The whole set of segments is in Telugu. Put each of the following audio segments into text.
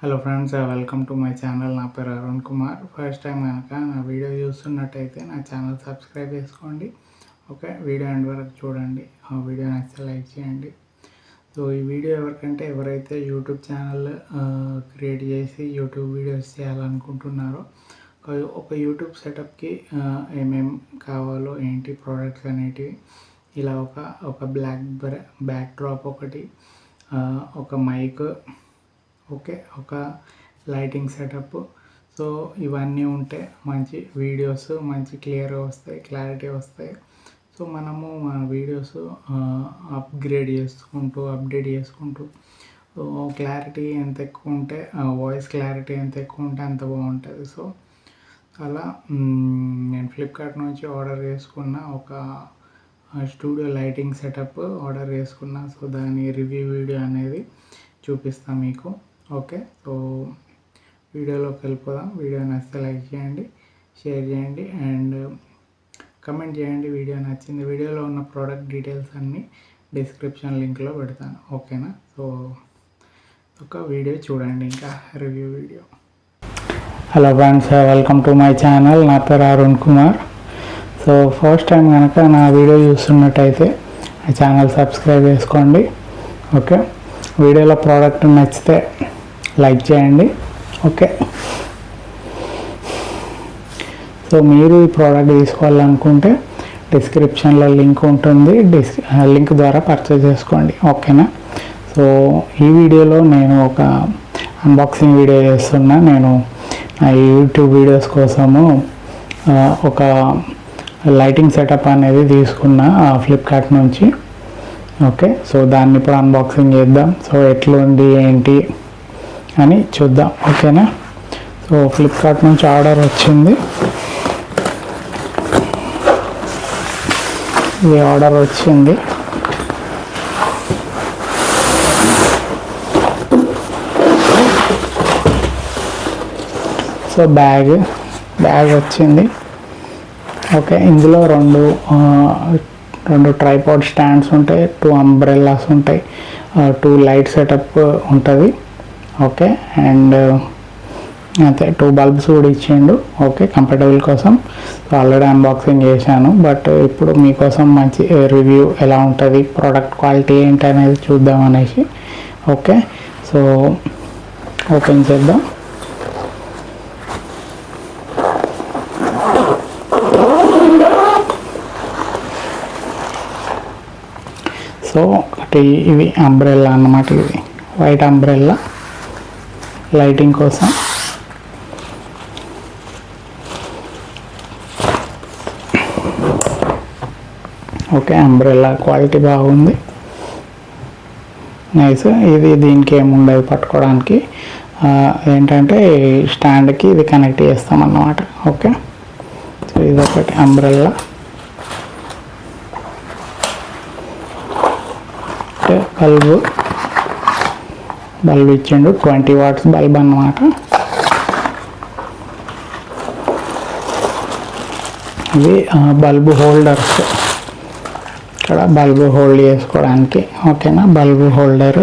Hello friends, welcome to my channel. నా పేరు అరుణ్ కుమార్. ఫస్ట్ టైం కనుక నా వీడియో చూస్తున్నట్టయితే నా ఛానల్ సబ్స్క్రైబ్ చేసుకోండి. ఓకే, వీడియో ఎండ్ వరకు చూడండి. ఆ వీడియో నచ్చితే లైక్ చేయండి. సో ఈ వీడియో ఎవరైతే యూట్యూబ్ ఛానల్ క్రియేట్ చేసి యూట్యూబ్ వీడియోస్ చేయాలనుకుంటున్నారో, ఒక యూట్యూబ్ సెటప్కి ఏమేమి కావాలో, ఏంటి ప్రోడక్ట్స్ అనేటివి, ఇలా ఒక బ్యాక్ డ్రాప్ ఒకటి, ఒక మైక్, ఓకే, ఒక లైటింగ్ సెటప్. సో ఇవన్నీ ఉంటే మంచి వీడియోస్ మంచి క్లియర్గా వస్తాయి, క్లారిటీ వస్తాయి. సో మనము మన వీడియోస్ అప్డేట్ చేసుకుంటూ క్లారిటీ ఎంత ఎక్కువ ఉంటే, వాయిస్ క్లారిటీ ఎంత ఎక్కువ ఉంటే అంత బాగుంటుంది. సో అలా నేను ఫ్లిప్కార్ట్ నుంచి ఆర్డర్ చేసుకున్న ఒక స్టూడియో లైటింగ్ సెటప్ ఆర్డర్ చేసుకున్నా. సో దాని రివ్యూ వీడియో అనేది చూపిస్తాను మీకు. ఓకే, సో వీడియోలోకి వెళ్ళిపోదాం. వీడియో నచ్చితే లైక్ చేయండి, షేర్ చేయండి అండ్ కమెంట్ చేయండి వీడియో నచ్చింది. వీడియోలో ఉన్న ప్రోడక్ట్ డీటెయిల్స్ అన్నీ డిస్క్రిప్షన్ లింక్లో పెడతాను. ఓకేనా? సో ఒక వీడియో చూడండి, ఇంకా review video. Hello friends, welcome to my channel. నా పేరు Arun Kumar. So first time కనుక నా వీడియో చూస్తున్నట్టయితే ఆ ఛానల్ సబ్స్క్రైబ్ చేసుకోండి. ఓకే, వీడియోలో ప్రోడక్ట్ నచ్చితే లైక్ చేయండి. ఓకే, సో మీరు ఈ ప్రోడక్ట్ తీసుకోవాలనుకుంటే డిస్క్రిప్షన్లో లింక్ ఉంటుంది. లింక్ ద్వారా పర్చేస్ చేసుకోండి. ఓకేనా? సో ఈ వీడియోలో నేను ఒక అన్బాక్సింగ్ వీడియో చేస్తున్నా. నేను యూట్యూబ్ వీడియోస్ కోసము ఒక లైటింగ్ సెటప్ అనేది తీసుకున్నా ఫ్లిప్కార్ట్ నుంచి. ఓకే, సో దాన్ని ఇప్పుడు అన్బాక్సింగ్ చేద్దాం. సో ఎట్లుంది ఏంటి అని చూద్దాం. ఓకేనా? సో ఫ్లిప్కార్ట్ నుంచి ఆర్డర్ వచ్చింది. ఇది ఆర్డర్ వచ్చింది. సో బ్యాగ్ వచ్చింది. ఓకే, ఇందులో రెండు ట్రైపాడ్ స్టాండ్స్ ఉంటాయి, 2 అంబ్రెల్లాస్ ఉంటాయి, 2 లైట్ సెటప్ ఉంటుంది. ఓకే, అండ్ అయితే 2 బల్బ్స్ కూడా ఇచ్చిండు. ఓకే, కంఫర్టబుల్ కోసం. సో ఆల్రెడీ అన్బాక్సింగ్ చేశాను, బట్ ఇప్పుడు మీకోసం మంచి రివ్యూ ఎలా ఉంటుంది, ప్రోడక్ట్ క్వాలిటీ ఏంటి అనేది చూద్దాం అనేసి. ఓకే, సో ఓపెన్ చేద్దాం. సో ఒకటి ఇవి అంబ్రెల్లా అన్నమాట. ఇది వైట్ అంబ్రెల్లా లైటింగ్ కోసం. ఓకే, అంబ్రెల్లా క్వాలిటీ బాగుంది, నైస్. ఇది దీనికి ఏముండదు పట్టుకోవడానికి, ఏంటంటే స్టాండ్కి ఇది కనెక్ట్ చేస్తామన్నమాట. ఓకే, సో ఇదొకటి అంబ్రెల్లా. బల్బ్ ఇచ్చిండు, 20 వాట్స్ బల్బ్ అన్నమాట. ఇవి బల్బ్ హోల్డర్స్, ఇక్కడ బల్బ్ హోల్డ్ చేసుకోవడానికి. ఓకేనా? Bulb holder.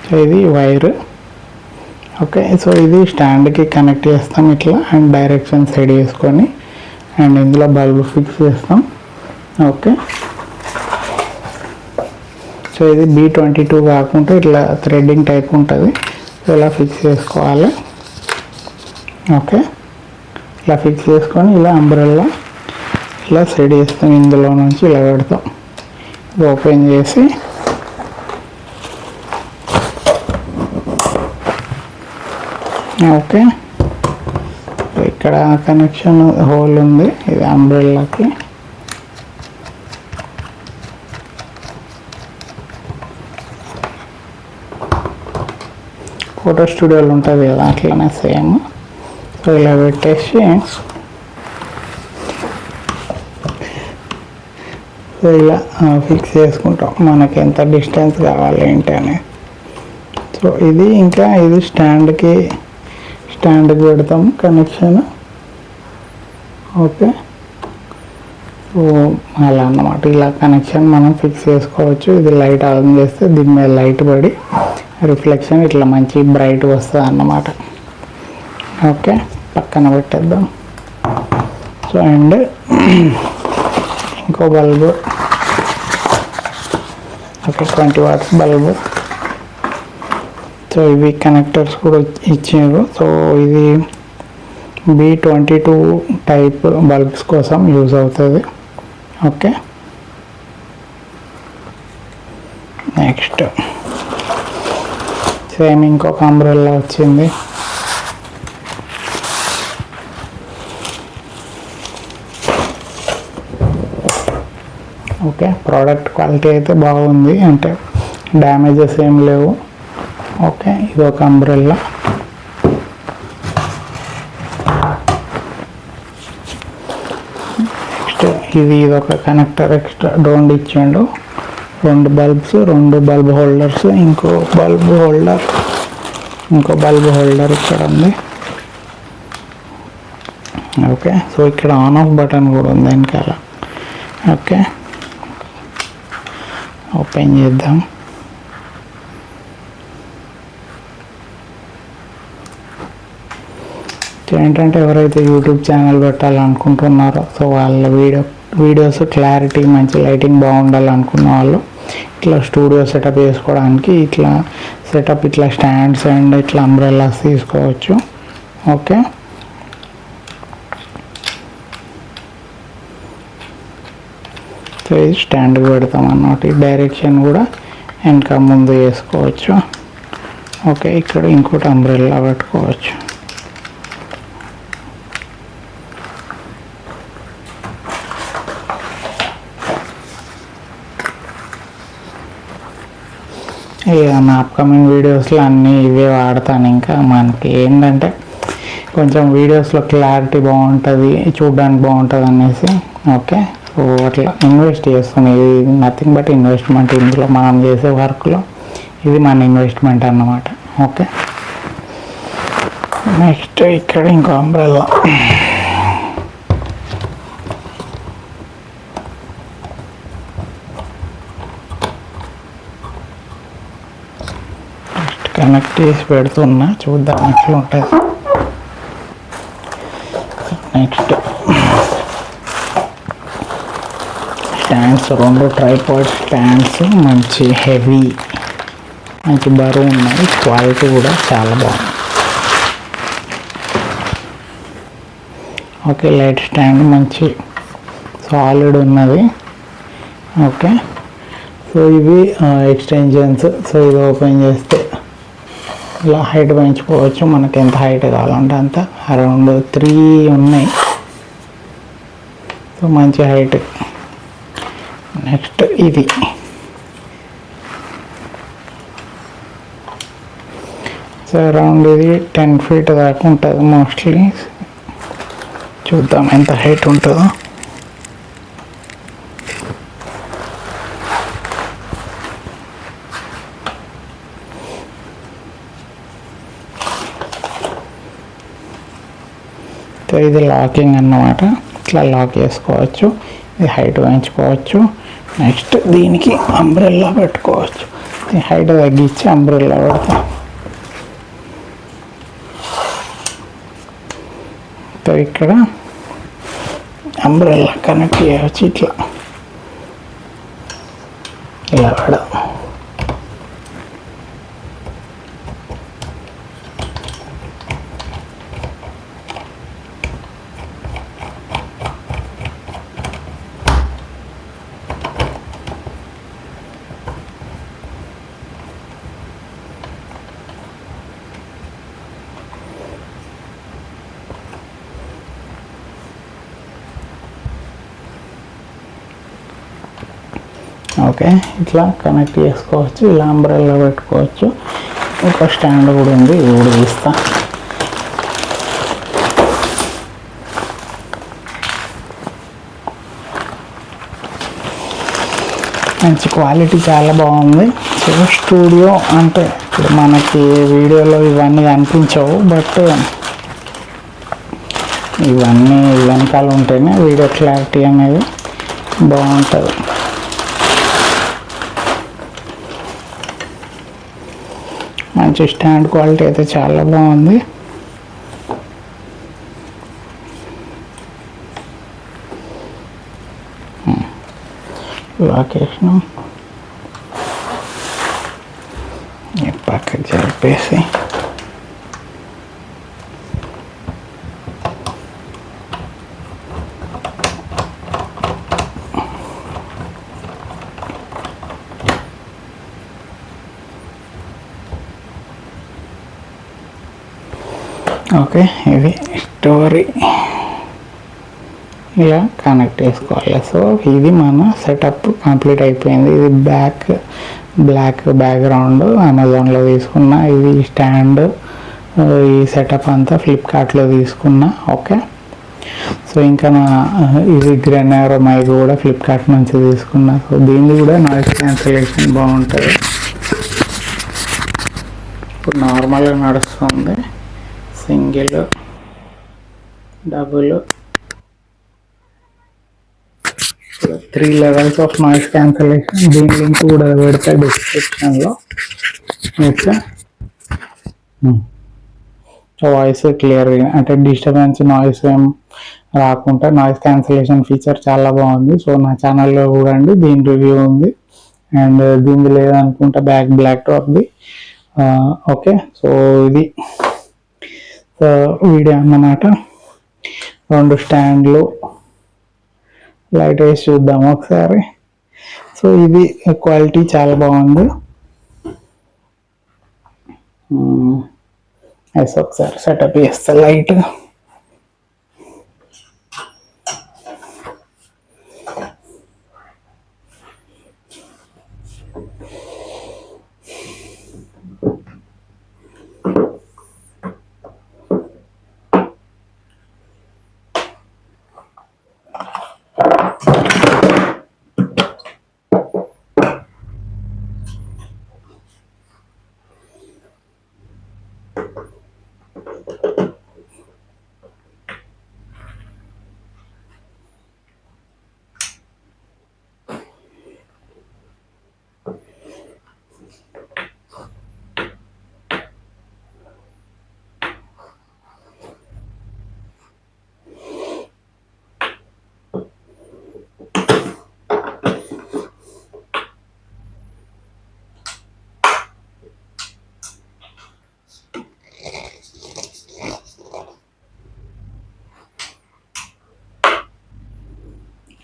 సో ఇది వైర్. ఓకే, సో ఇది స్టాండ్కి కనెక్ట్ చేస్తాం ఇట్లా, అండ్ డైరెక్షన్ సైడ్ చేసుకొని అండ్ ఇందులో బల్బ్ ఫిక్స్ చేస్తాం. ఓకే, సో ఇది B22 కాకుండా ఇట్లా థ్రెడ్డింగ్ టైప్ ఉంటుంది. సో ఇలా ఫిక్స్ చేసుకోవాలి. ఓకే, ఇలా ఫిక్స్ చేసుకొని ఇలా అంబ్రెల్లా ఇలా సెట్ చేస్తాం. ఇందులో నుంచి ఇలా పెడతాం. ఓపెన్ చేసి ఓకే, ఇక్కడ కనెక్షన్ హోల్ ఉంది, ఇది అంబ్రెల్లాకి. ఫోటో స్టూడియోలు ఉంటుంది కదా, అట్లనే సేమ్. సో ఇలా పెట్టేసి సో ఇలా ఫిక్స్ చేసుకుంటాం, మనకి ఎంత డిస్టెన్స్ కావాలి ఏంటి అనేది. సో ఇది ఇంకా ఇది స్టాండ్కి పెడతాం కనెక్షన్. ఓకే, సో అలా అన్నమాట. ఇలా కనెక్షన్ మనం ఫిక్స్ చేసుకోవచ్చు. ఇది లైట్ ఆన్ చేస్తే దీని మీద లైట్ పడి రిఫ్లెక్షన్ ఇట్లా మంచి బ్రైట్ వస్తుంది అన్నమాట. ఓకే, పక్కన పెట్టేద్దాం. సో అండ్ ఇంకో bulb, okay 20 watts bulb. So ఇవి కనెక్టర్స్ కూడా ఇచ్చారు. సో ఇది B22 టైప్ బల్బ్స్ కోసం యూజ్ అవుతుంది. ఓకే, నెక్స్ట్ సేమ్ ఇంకొక అంబ్రెల్లా వచ్చింది. ఓకే, ప్రోడక్ట్ క్వాలిటీ అయితే బాగుంది, అంటే డ్యామేజెస్ ఏం లేవు. ఓకే, ఇది ఒక అంబ్రెల్లా. నెక్స్ట్ ఇది ఒక కనెక్టర్ ఎక్స్ట్రా రౌండ్ ఇచ్చిండు. 2 బల్బ్స్, 2 బల్బ్ హోల్డర్స్, ఇంకో బల్బ్ హోల్డర్ ఇక్కడ ఉంది. ఓకే, సో ఇక్కడ ఆన్ ఆఫ్ బటన్ కూడా ఉంది వెనకాల. ఓకే, ఓపెన్ చేద్దాం. ఏంటంటే ఎవరైతే యూట్యూబ్ ఛానల్ పెట్టాలనుకుంటున్నారో, సో వాళ్ళ వీడియోస్ క్లారిటీ, మంచి లైటింగ్ బాగుండాలనుకున్న వాళ్ళు ఇట్లా స్టూడియో సెటప్ చేసుకోవడానికి ఇట్లా స్టాండ్స్ అండ్ ఇట్లా అంబ్రెల్లాస్ తీసుకోవచ్చు. ఓకే, సో ఇది స్టాండ్కి పెడతాం అన్నమాట. ఈ డైరెక్షన్ కూడా వెనక ముందు వేసుకోవచ్చు. ఓకే, ఇక్కడ ఇంకోటి అంబ్రెల్లా పెట్టుకోవచ్చు. ఇక నా అప్కమింగ్ వీడియోస్లో అన్నీ ఇవే వాడతాను. ఇంకా మనకి ఏంటంటే కొంచెం వీడియోస్లో క్లారిటీ బాగుంటుంది, చూడడానికి బాగుంటుంది అనేసి. ఓకే, సో అట్లా ఇన్వెస్ట్ చేస్తాను. ఇది నథింగ్ బట్ ఇన్వెస్ట్మెంట్. ఇందులో మనం చేసే వర్క్లో ఇది మన ఇన్వెస్ట్మెంట్ అన్నమాట. ఓకే, నెక్స్ట్ ఇక్కడ ఇంకో అంబ్రెల్లా. కనెక్ట్ చేసి పెడుతున్నా, చూద్దాం ఎట్లా ఉంటుంది. నెక్స్ట్ స్టాండ్స్, 2 ట్రైపాడ్ స్టాండ్స్, మంచి హెవీ, మంచి బరువు ఉన్నాయి. క్వాలిటీ కూడా చాలా బాగుంది. ఓకే, లైట్ స్టాండ్ మంచి సాలిడ్ ఉన్నది. ఓకే, సో ఇవి ఎక్స్టెన్షన్స్. సో ఇది ఓపెన్ చేస్తే ఇలా హైట్ పెంచుకోవచ్చు, మనకి ఎంత హైట్ కావాలంటే అంత. అరౌండ్ 3 ఉన్నాయి. సో మంచి హైట్. నెక్స్ట్ ఇది సో అరౌండ్ ఇది 10 ఫీట్ దాకా ఉంటుంది మోస్ట్లీ. చూద్దాం ఎంత హైట్ ఉంటుందో. సో ఇది లాకింగ్ అన్నమాట. ఇట్లా లాక్ చేసుకోవచ్చు, ఇది హైట్ పెంచుకోవచ్చు. నెక్స్ట్ దీనికి అంబ్రెల్లా పెట్టుకోవచ్చు. హైట్ తగ్గించి అంబ్రెల్లా పెడతాం. సో ఇక్కడ అంబ్రెల్లా కనెక్ట్ చేయవచ్చు. ఇట్లా ఇలా పెడదాం. ఓకే, ఇట్లా కనెక్ట్ చేసుకోవచ్చు. ఇలా అంబ్రెల్లా పెట్టుకోవచ్చు. ఒక స్టాండ్ కూడా ఉంది, ఇది కూడా తీస్తా. మంచి క్వాలిటీ చాలా బాగుంది. సో స్టూడియో అంటే ఇప్పుడు మనకి వీడియోలో ఇవన్నీ కనిపించవు, బట్ ఇవన్నీ వెనకాల ఉంటేనే వీడియో క్లారిటీ అనేది బాగుంటుంది. మంచి స్టాండ్ క్వాలిటీ అయితే చాలా బాగుంది. లొకేషన్ పక్కకి జరిపేసి ఓకే, ఇది స్టోరీ ఇలా కనెక్ట్ చేసుకోవాలి. సో ఇది మన సెటప్ కంప్లీట్ అయిపోయింది. ఇది బ్లాక్ బ్యాక్గ్రౌండ్ అమెజాన్లో తీసుకున్న, ఇది స్టాండ్, ఈ సెటప్ అంతా ఫ్లిప్కార్ట్లో తీసుకున్నా. ఓకే, సో ఇంకా ఇది గ్రెనర్ మైక్ కూడా ఫ్లిప్కార్ట్ నుంచి తీసుకున్నా. సో దీన్ని కూడా నాయిస్ క్యాన్సిలేషన్ బాగుంటుంది. ఇప్పుడు నార్మల్గా నడుస్తుంది, single, double, 3 levels of noise cancellation. దీని లింక్ కూడా పెడతా డిస్క్రిప్షన్లో. ఓకే, వాయిస్ క్లియర్గా అంటే డిస్టర్బెన్స్ నాయిస్ ఏం రాకుండా నాయిస్ క్యాన్సిలేషన్ ఫీచర్ చాలా బాగుంది. సో నా ఛానల్లో చూడండి, దీని రివ్యూ ఉంది. అండ్ దీనిది లేదనుకుంటా బ్లాక్ టాప్ది. ఓకే, సో ఇది వీడియో అన్నమాట. 2 స్టాండ్లు లైట్ వేసి చూద్దాము ఒకసారి. సో ఇది క్వాలిటీ చాలా బాగుంది. ఒకసారి సెటప్ చేస్తా లైట్.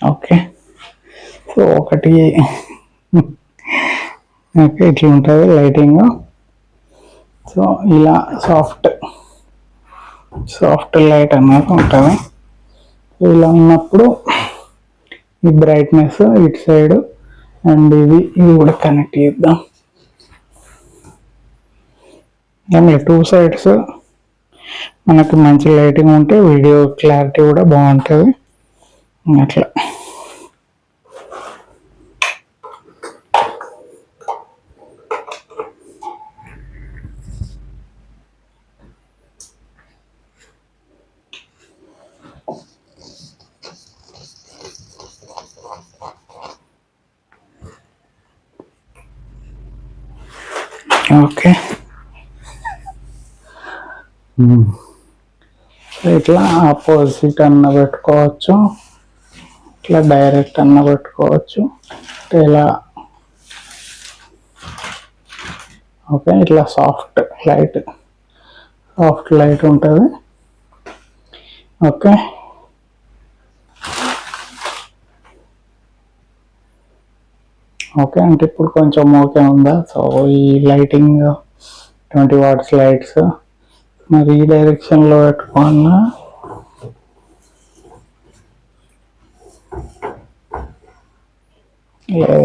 ఓకే, సో ఒకటి ఓకే ఇట్లా ఉంటుంది లైటింగ్. సో ఇలా సాఫ్ట్ లైట్ అనేది ఉంటుంది. ఇలా ఉన్నప్పుడు ఈ బ్రైట్నెస్ ఇటు సైడ్ అండ్ ఇది కూడా కనెక్ట్ చేద్దాం. ఏమి 2 సైడ్స్ మనకు మంచి లైటింగ్ ఉంటే వీడియో క్లారిటీ కూడా బాగుంటుంది. అట్లా ఓకే, ఇట్లా ఆపోజిట్ అన్న పెట్టుకోవచ్చు, ఇట్లా డైరెక్ట్ అన్న పెట్టుకోవచ్చు, ఇలా. ఓకే, ఇట్లా సాఫ్ట్ లైట్ ఉంటుంది. ఓకే, ఓకే అంటే ఇప్పుడు కొంచెం ఓకే ఉందా? సో ఈ లైటింగ్ 20 watts లైట్స్ మరి ఈ డైరెక్షన్లో పెట్టుకున్నా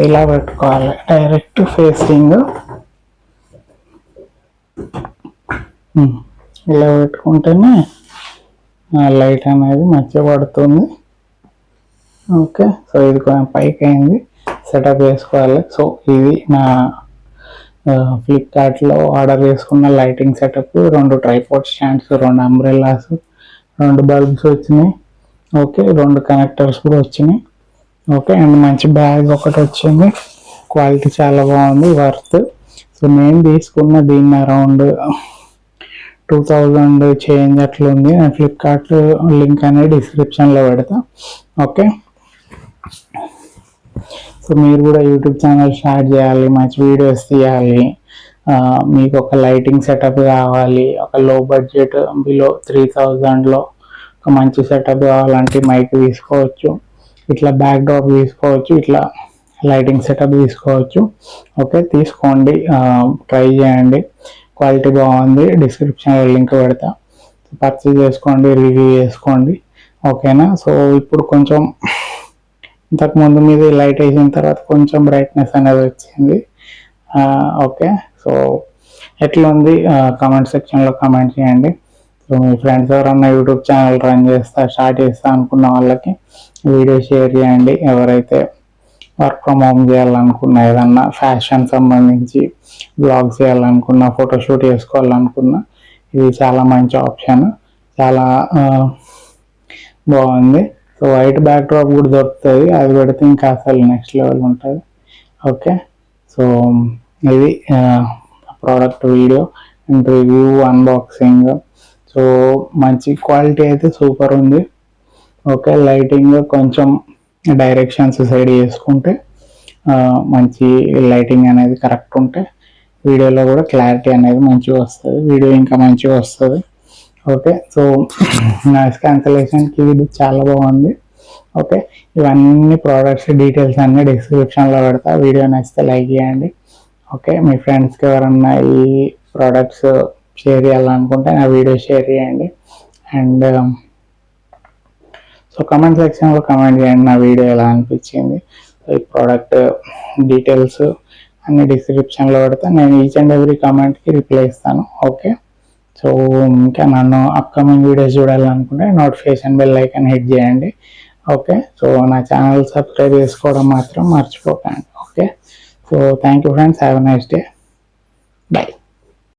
ఇలా పెట్టుకోవాలి, డైరెక్ట్ ఫేసింగ్. ఇలా పెట్టుకుంటేనే లైట్ అనేది మంచిగా పడుతుంది. ఓకే, సో ఇది కొంచెం పైకి అయింది, సెటప్ చేసుకోవాలి. సో ఇది నా ఫ్లిప్కార్ట్లో ఆర్డర్ చేసుకున్న lighting setup. 2 tripod stands, 2 umbrellas, 2 bulbs వచ్చినాయి. ఓకే, 2 కనెక్టర్స్ కూడా వచ్చినాయి. ఓకే, అండ్ మంచి బ్యాగ్ ఒకటి వచ్చింది. క్వాలిటీ చాలా బాగుంది, వర్త్. సో నేను తీసుకున్న దీన్ని అరౌండ్ 2000 చేంజ్ అట్లా ఉంది. నేను ఫ్లిప్కార్ట్ లింక్ అనేది డిస్క్రిప్షన్లో పెడతా. ఓకే, సో మీరు కూడా యూట్యూబ్ ఛానల్ స్టార్ట్ చేయాలి, మంచి వీడియోస్ తీయాలి, మీకు ఒక లైటింగ్ సెటప్ కావాలి, ఒక లో బడ్జెట్ బిలో 3000లో ఒక మంచి సెటప్ కావాలంటే మైక్ తీసుకోవచ్చు, ఇట్లా బ్యాక్ డ్రాప్ తీసుకోవచ్చు, ఇట్లా లైటింగ్ సెటప్ తీసుకోవచ్చు. ఓకే, తీసుకోండి, ట్రై చేయండి, క్వాలిటీ బాగుంది, డిస్క్రిప్షన్లో లింక్ పెడతా, పర్చేజ్ చేసుకోండి, రివ్యూ చేసుకోండి. ఓకేనా? సో ఇప్పుడు కొంచెం ఇంతకుముందు మీద లైట్ వేసిన తర్వాత కొంచెం బ్రైట్నెస్ అనేది వచ్చింది. ఓకే, సో ఎట్లా ఉంది కామెంట్ సెక్షన్లో కామెంట్ చేయండి. సో మీ ఫ్రెండ్స్ ఎవరన్నా యూట్యూబ్ ఛానల్ స్టార్ట్ చేస్తా అనుకున్న వాళ్ళకి వీడియో షేర్ చేయండి. ఎవరైతే వర్క్ ఫ్రమ్ హోమ్ చేయాలనుకున్న, ఏదన్నా ఫ్యాషన్ సంబంధించి బ్లాగ్స్ చేయాలనుకున్నా, ఫోటోషూట్ చేసుకోవాలనుకున్నా, ఇది చాలా మంచి ఆప్షన్, చాలా బాగుంది. సో వైట్ బ్యాక్ డ్రాప్ కూడా దొరుకుతుంది, అది పెడితే ఇంకా అసలు నెక్స్ట్ లెవెల్ ఉంటుంది. ఓకే, సో ఇది product video and review, unboxing. So మంచి క్వాలిటీ అయితే సూపర్ ఉంది. ఓకే, లైటింగ్ కొంచెం డైరెక్షన్స్ సైడ్ చేసుకుంటే మంచి లైటింగ్ అనేది కరెక్ట్ ఉంటే వీడియోలో కూడా క్లారిటీ అనేది మంచిగా వస్తుంది, వీడియో ఇంకా మంచిగా వస్తుంది. ఓకే, సో నాయిస్ క్యాన్సలేషన్కి ఇది చాలా బాగుంది. ఓకే, ఇవన్నీ ప్రోడక్ట్స్ డీటెయిల్స్ అన్నీ డిస్క్రిప్షన్లో పెడతా. వీడియో నచ్చితే లైక్ చేయండి. ఓకే, మీ ఫ్రెండ్స్కి ఎవరన్నా ఈ ప్రోడక్ట్స్ షేర్ చేయాలనుకుంటే నా వీడియో షేర్ చేయండి. అండ్ సో కామెంట్ సెక్షన్లో కామెంట్ చేయండి నా వీడియో ఎలా అనిపించింది. ఈ ప్రోడక్ట్ డీటెయిల్స్ అన్ని డిస్క్రిప్షన్లో పెడతా. నేను ఈచ్ అండ్ ఎవ్రీ కామెంట్కి రిప్లై ఇస్తాను. ఓకే, సో ఇంకా నన్ను అప్కమింగ్ వీడియోస్ చూడాలనుకుంటే నోటిఫికేషన్ బెల్ ఐకాన్ హిట్ చేయండి. ఓకే, సో నా ఛానల్ సబ్స్క్రైబ్ చేసుకోవడం మాత్రం మర్చిపోకండి. Okay, so thank you friends, have a nice day, bye.